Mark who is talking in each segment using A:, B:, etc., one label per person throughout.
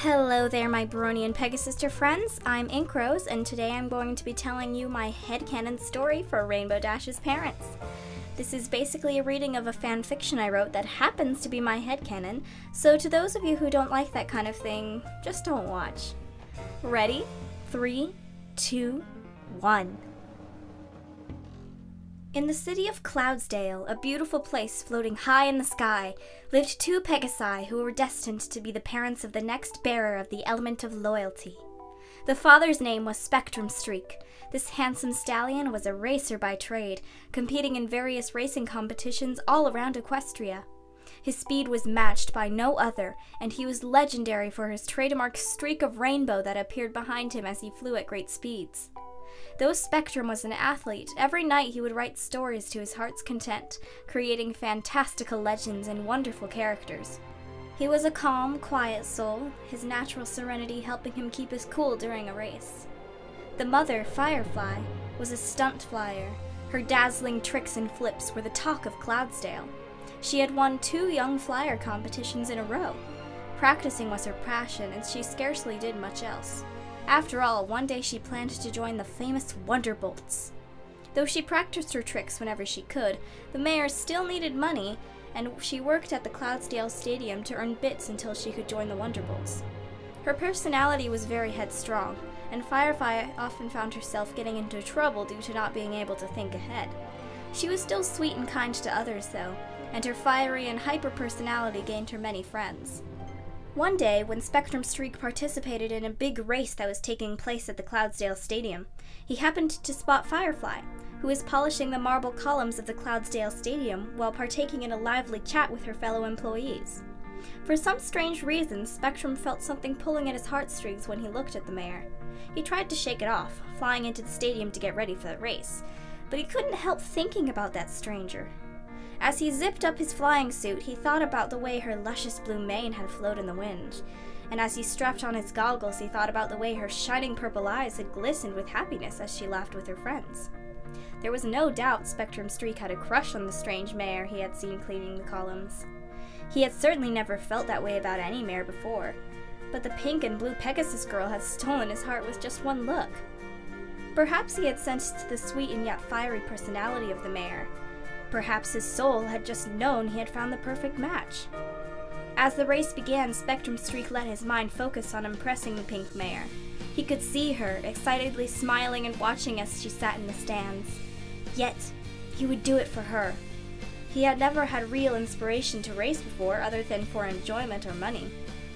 A: Hello there, my Brony and Pegasister friends. I'm Inkros, and today I'm going to be telling you my headcanon story for Rainbow Dash's parents. This is basically a reading of a fan fiction I wrote that happens to be my headcanon, so to those of you who don't like that kind of thing, just don't watch. Ready? 3, 2, 1. In the city of Cloudsdale, a beautiful place floating high in the sky, lived two Pegasi who were destined to be the parents of the next bearer of the element of loyalty. The father's name was Spectrum Streak. This handsome stallion was a racer by trade, competing in various racing competitions all around Equestria. His speed was matched by no other, and he was legendary for his trademark streak of rainbow that appeared behind him as he flew at great speeds. Though Spectrum was an athlete, every night he would write stories to his heart's content, creating fantastical legends and wonderful characters. He was a calm, quiet soul, his natural serenity helping him keep his cool during a race. The mother, Firefly, was a stunt flyer. Her dazzling tricks and flips were the talk of Cloudsdale. She had won 2 young flyer competitions in a row. Practicing was her passion, and she scarcely did much else. After all, one day she planned to join the famous Wonderbolts. Though she practiced her tricks whenever she could, the mayor still needed money, and she worked at the Cloudsdale Stadium to earn bits until she could join the Wonderbolts. Her personality was very headstrong, and Firefly often found herself getting into trouble due to not being able to think ahead. She was still sweet and kind to others, though, and her fiery and hyper personality gained her many friends. One day, when Spectrum Streak participated in a big race that was taking place at the Cloudsdale Stadium, he happened to spot Firefly, who was polishing the marble columns of the Cloudsdale Stadium while partaking in a lively chat with her fellow employees. For some strange reason, Spectrum felt something pulling at his heartstrings when he looked at the mayor. He tried to shake it off, flying into the stadium to get ready for the race, but he couldn't help thinking about that stranger. As he zipped up his flying suit, he thought about the way her luscious blue mane had flowed in the wind. And as he strapped on his goggles, he thought about the way her shining purple eyes had glistened with happiness as she laughed with her friends. There was no doubt Spectrum Streak had a crush on the strange mayor he had seen cleaning the columns. He had certainly never felt that way about any mayor before, but the pink and blue Pegasus girl had stolen his heart with just one look. Perhaps he had sensed the sweet and yet fiery personality of the mayor. Perhaps his soul had just known he had found the perfect match. As the race began, Spectrum Streak let his mind focus on impressing the pink mare. He could see her, excitedly smiling and watching as she sat in the stands. Yet, he would do it for her. He had never had real inspiration to race before, other than for enjoyment or money.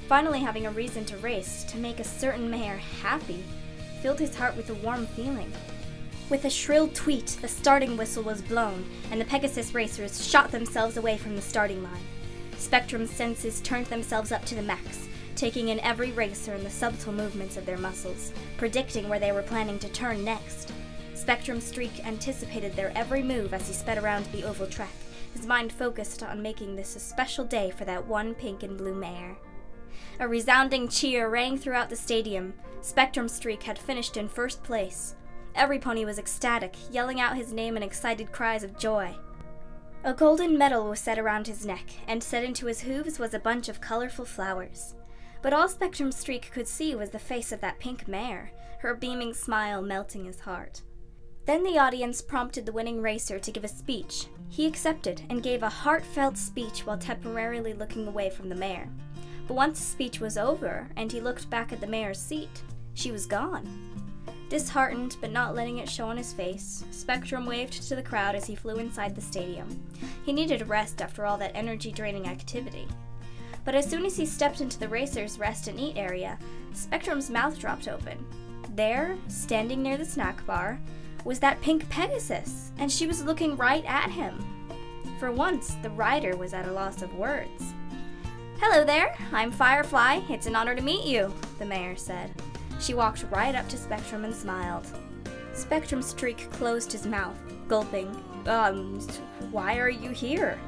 A: Finally having a reason to race, to make a certain mare happy, filled his heart with a warm feeling. With a shrill tweet, the starting whistle was blown, and the Pegasus racers shot themselves away from the starting line. Spectrum's senses turned themselves up to the max, taking in every racer and the subtle movements of their muscles, predicting where they were planning to turn next. Spectrum Streak anticipated their every move as he sped around the oval track, his mind focused on making this a special day for that one pink and blue mare. A resounding cheer rang throughout the stadium. Spectrum Streak had finished in first place. Every pony was ecstatic, yelling out his name in excited cries of joy. A golden medal was set around his neck, and set into his hooves was a bunch of colorful flowers. But all Spectrum Streak could see was the face of that pink mare, her beaming smile melting his heart. Then the audience prompted the winning racer to give a speech. He accepted and gave a heartfelt speech while temporarily looking away from the mare. But once the speech was over, and he looked back at the mare's seat, she was gone. Disheartened, but not letting it show on his face, Spectrum waved to the crowd as he flew inside the stadium. He needed rest after all that energy-draining activity. But as soon as he stepped into the racers' rest and eat area, Spectrum's mouth dropped open. There, standing near the snack bar, was that pink Pegasus, and she was looking right at him. For once, the rider was at a loss of words. "Hello there, I'm Firefly. It's an honor to meet you," the mayor said. She walked right up to Spectrum and smiled. Spectrum Streak closed his mouth, gulping. Why are you here?"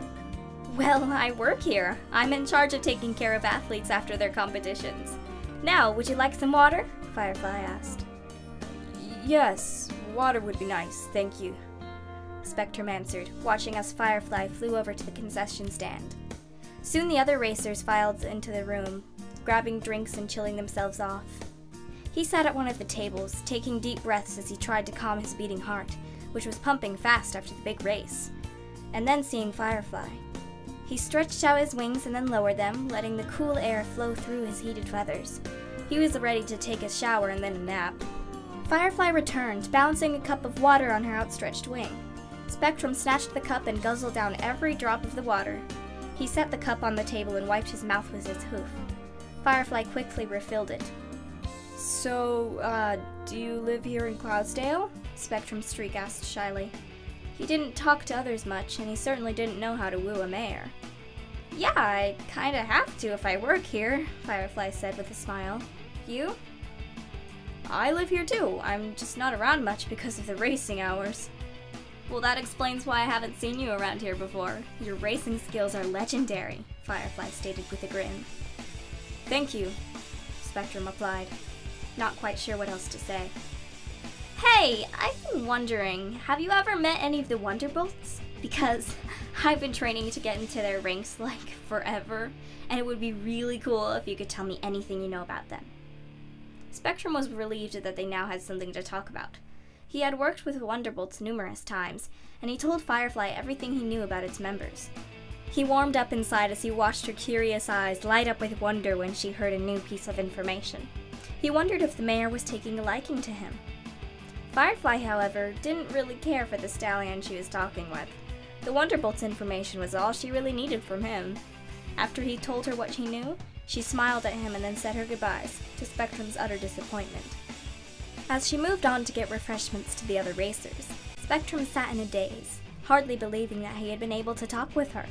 A: "Well, I work here. I'm in charge of taking care of athletes after their competitions. Now, would you like some water?" Firefly asked. "Yes, water would be nice, thank you," Spectrum answered, watching as Firefly flew over to the concession stand. Soon the other racers filed into the room. grabbing drinks and chilling themselves off. He sat at one of the tables, taking deep breaths as he tried to calm his beating heart, which was pumping fast after the big race, and then seeing Firefly. He stretched out his wings and then lowered them, letting the cool air flow through his heated feathers. He was ready to take a shower and then a nap. Firefly returned, balancing a cup of water on her outstretched wing. Spectrum snatched the cup and guzzled down every drop of the water. He set the cup on the table and wiped his mouth with his hoof. Firefly quickly refilled it. So, do you live here in Cloudsdale? Spectrum Streak asked shyly. He didn't talk to others much, and he certainly didn't know how to woo a mayor. Yeah, I kinda have to if I work here, Firefly said with a smile. You? I live here too. I'm just not around much because of the racing hours. Well, that explains why I haven't seen you around here before. Your racing skills are legendary, Firefly stated with a grin. Thank you, Spectrum replied, not quite sure what else to say. Hey, I've been wondering, have you ever met any of the Wonderbolts? Because I've been training to get into their ranks like forever, and it would be really cool if you could tell me anything you know about them. Spectrum was relieved that they now had something to talk about. He had worked with Wonderbolts numerous times, and he told Firefly everything he knew about its members. He warmed up inside as he watched her curious eyes light up with wonder when she heard a new piece of information. He wondered if the mayor was taking a liking to him. Firefly, however, didn't really care for the stallion she was talking with. The Wonderbolt's information was all she really needed from him. After he told her what she knew, she smiled at him and then said her goodbyes, to Spectrum's utter disappointment. As she moved on to get refreshments to the other racers, Spectrum sat in a daze, hardly believing that he had been able to talk with her.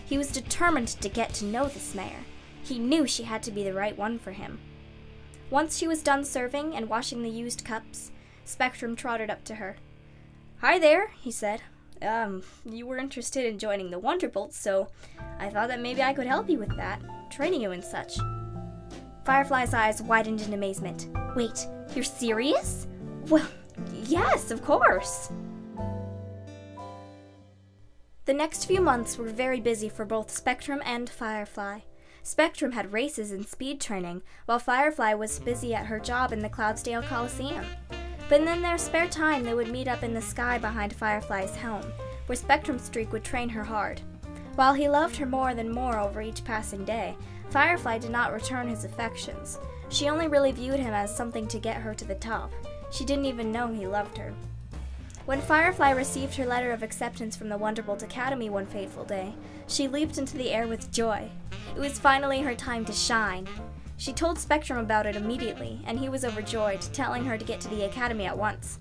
A: He was determined to get to know this mayor. He knew she had to be the right one for him. Once she was done serving and washing the used cups, Spectrum trotted up to her. Hi there, he said. You were interested in joining the Wonderbolts, so I thought that maybe I could help you with that, training you and such. Firefly's eyes widened in amazement. Wait, you're serious? Well, yes, of course. The next few months were very busy for both Spectrum and Firefly. Spectrum had races and speed training, while Firefly was busy at her job in the Cloudsdale Coliseum. But in their spare time, they would meet up in the sky behind Firefly's home, where Spectrum Streak would train her hard. While he loved her more than more over each passing day, Firefly did not return his affections. She only really viewed him as something to get her to the top. She didn't even know he loved her. When Firefly received her letter of acceptance from the Wonderbolt Academy one fateful day, she leaped into the air with joy. It was finally her time to shine. She told Spectrum about it immediately, and he was overjoyed, telling her to get to the academy at once.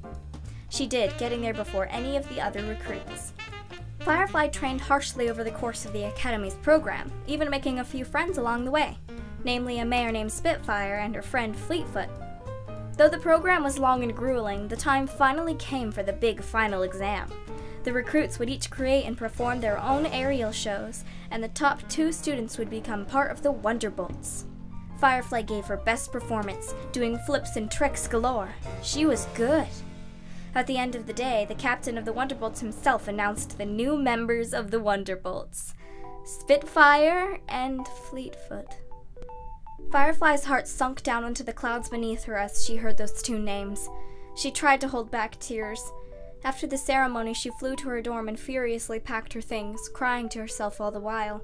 A: She did, getting there before any of the other recruits. Firefly trained harshly over the course of the academy's program, even making a few friends along the way, namely a mayor named Spitfire and her friend Fleetfoot. Though the program was long and grueling, the time finally came for the big final exam. The recruits would each create and perform their own aerial shows, and the top 2 students would become part of the Wonderbolts. Firefly gave her best performance, doing flips and tricks galore. She was good. At the end of the day, the captain of the Wonderbolts himself announced the new members of the Wonderbolts, Spitfire and Fleetfoot. Firefly's heart sunk down into the clouds beneath her as she heard those 2 names. She tried to hold back tears. After the ceremony, she flew to her dorm and furiously packed her things, crying to herself all the while.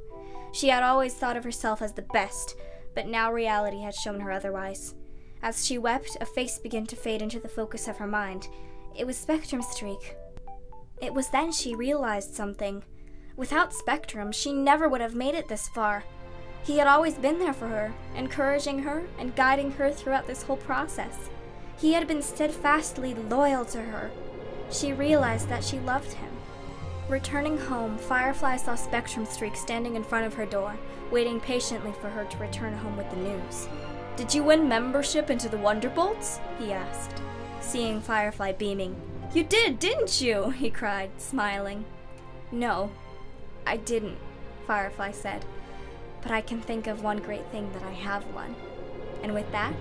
A: She had always thought of herself as the best, but now reality had shown her otherwise. As she wept, a face began to fade into the focus of her mind. It was Spectrum Streak. It was then she realized something. Without Spectrum, she never would have made it this far. He had always been there for her, encouraging her and guiding her throughout this whole process. He had been steadfastly loyal to her. She realized that she loved him. Returning home, Firefly saw Spectrum Streak standing in front of her door, waiting patiently for her to return home with the news. "Did you win membership into the Wonderbolts?" he asked, seeing Firefly beaming. "You did, didn't you?" he cried, smiling. "No, I didn't," Firefly said, "but I can think of one great thing that I have won." And with that,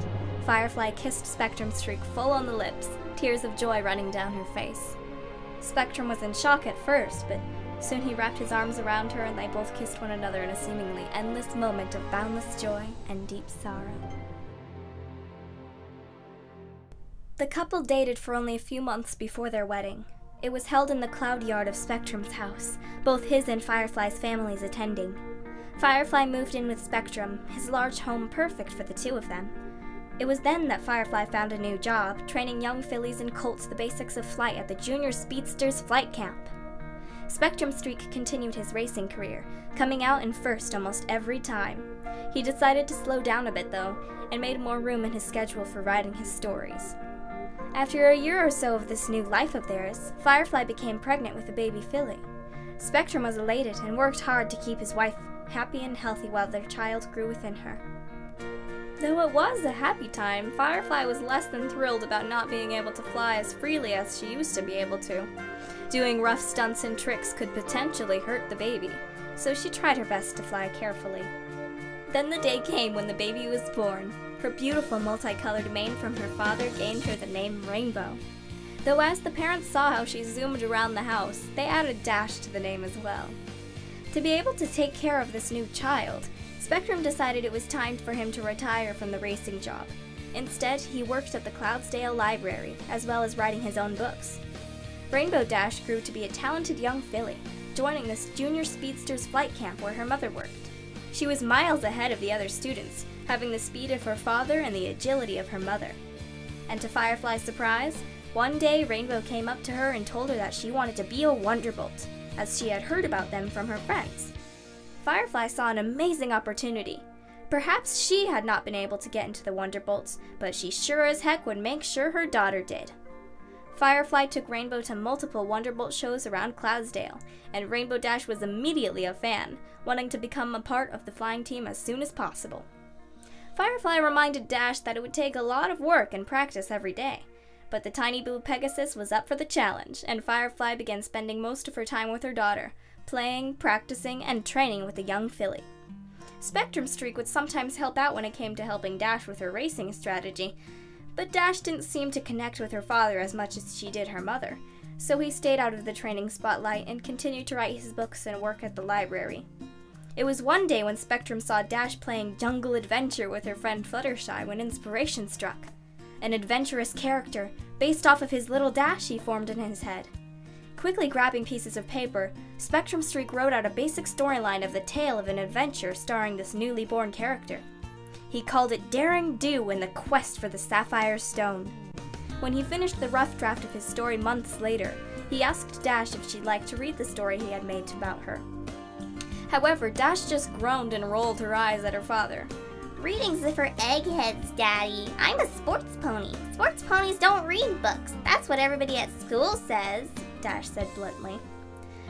A: Firefly kissed Spectrum Streak full on the lips, tears of joy running down her face. Spectrum was in shock at first, but Soon he wrapped his arms around her and they both kissed one another in a seemingly endless moment of boundless joy and deep sorrow. The couple dated for only a few months before their wedding. It was held in the cloud yard of Spectrum's house, both his and Firefly's families attending. Firefly moved in with Spectrum, his large home perfect for the two of them. It was then that Firefly found a new job, training young fillies and colts the basics of flight at the Junior Speedsters Flight Camp. Spectrum Streak continued his racing career, coming out in first almost every time. He decided to slow down a bit though, and made more room in his schedule for writing his stories. After a year or so of this new life of theirs, Firefly became pregnant with a baby filly. Spectrum was elated and worked hard to keep his wife happy and healthy while their child grew within her. Though it was a happy time, Firefly was less than thrilled about not being able to fly as freely as she used to be able to. Doing rough stunts and tricks could potentially hurt the baby, so she tried her best to fly carefully. Then the day came when the baby was born. Her beautiful multicolored mane from her father gained her the name Rainbow. Though as the parents saw how she zoomed around the house, they added Dash to the name as well. To be able to take care of this new child, Spectrum decided it was time for him to retire from the racing job. Instead, he worked at the Cloudsdale Library, as well as writing his own books. Rainbow Dash grew to be a talented young filly, joining this Junior Speedsters Flight Camp where her mother worked. She was miles ahead of the other students, having the speed of her father and the agility of her mother. And to Firefly's surprise, one day Rainbow came up to her and told her that she wanted to be a Wonderbolt, as she had heard about them from her friends. Firefly saw an amazing opportunity. Perhaps she had not been able to get into the Wonderbolts, but she sure as heck would make sure her daughter did. Firefly took Rainbow to multiple Wonderbolt shows around Cloudsdale, and Rainbow Dash was immediately a fan, wanting to become a part of the flying team as soon as possible. Firefly reminded Dash that it would take a lot of work and practice every day, but the tiny blue Pegasus was up for the challenge, and Firefly began spending most of her time with her daughter, playing, practicing, and training with the young filly. Spectrum Streak would sometimes help out when it came to helping Dash with her racing strategy, but Dash didn't seem to connect with her father as much as she did her mother, so he stayed out of the training spotlight and continued to write his books and work at the library. It was one day when Spectrum saw Dash playing Jungle Adventure with her friend Fluttershy when inspiration struck. An adventurous character, based off of his little Dash he formed in his head. Quickly grabbing pieces of paper, Spectrum Streak wrote out a basic storyline of the tale of an adventure starring this newly born character. He called it Daring Do and the Quest for the Sapphire Stone. When he finished the rough draft of his story months later, he asked Dash if she'd like to read the story he had made about her. However, Dash just groaned and rolled her eyes at her father.
B: "Reading's for eggheads, Daddy. I'm a sports pony. Sports ponies don't read books. That's what everybody at school says,"
A: Dash said bluntly.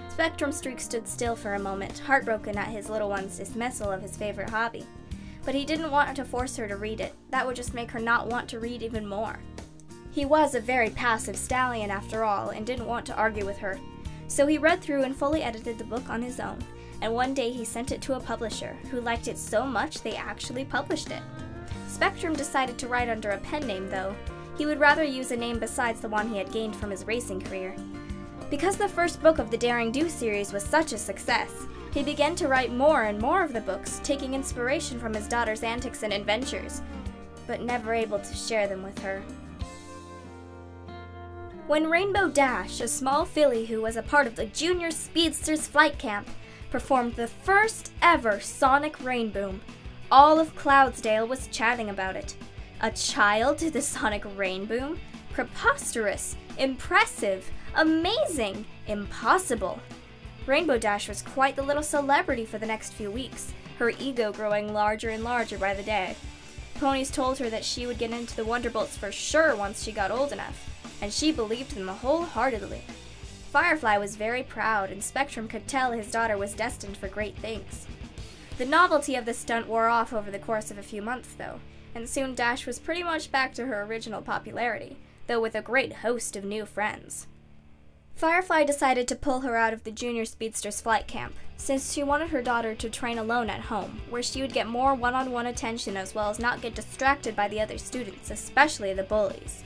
A: Spectrum Streak stood still for a moment, heartbroken at his little one's dismissal of his favorite hobby. But he didn't want to force her to read it. That would just make her not want to read even more. He was a very passive stallion after all, and didn't want to argue with her. So he read through and fully edited the book on his own, and one day he sent it to a publisher, who liked it so much they actually published it. Spectrum decided to write under a pen name though. He would rather use a name besides the one he had gained from his racing career. Because the first book of the Daring Do series was such a success, he began to write more and more of the books, taking inspiration from his daughter's antics and adventures, but never able to share them with her. When Rainbow Dash, a small filly who was a part of the Junior Speedsters Flight Camp, performed the first ever sonic rain boom, all of Cloudsdale was chatting about it. A child to the sonic rain boom? Preposterous, impressive, amazing, impossible. Rainbow Dash was quite the little celebrity for the next few weeks, her ego growing larger and larger by the day. Ponies told her that she would get into the Wonderbolts for sure once she got old enough, and she believed them wholeheartedly. Firefly was very proud, and Spectrum could tell his daughter was destined for great things. The novelty of the stunt wore off over the course of a few months, though, and soon Dash was pretty much back to her original popularity, though with a great host of new friends. Firefly decided to pull her out of the Junior Speedsters Flight Camp, since she wanted her daughter to train alone at home, where she would get more one-on-one attention as well as not get distracted by the other students, especially the bullies.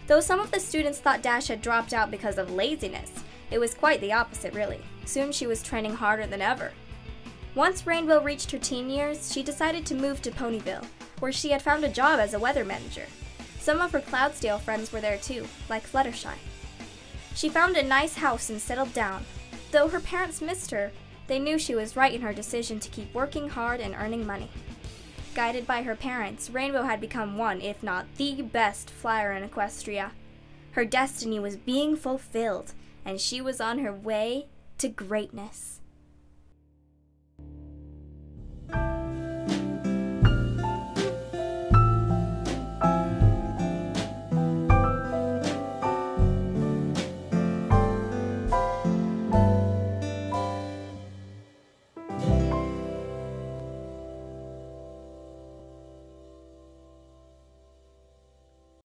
A: Though some of the students thought Dash had dropped out because of laziness, It was quite the opposite, really. Soon she was training harder than ever. Once Rainbow reached her teen years, she decided to move to Ponyville, where she had found a job as a weather manager. Some of her Cloudsdale friends were there too, like Fluttershy. She found a nice house and settled down. Though her parents missed her, they knew she was right in her decision to keep working hard and earning money. Guided by her parents, Rainbow had become one, if not the best flyer in Equestria. Her destiny was being fulfilled, and she was on her way to greatness.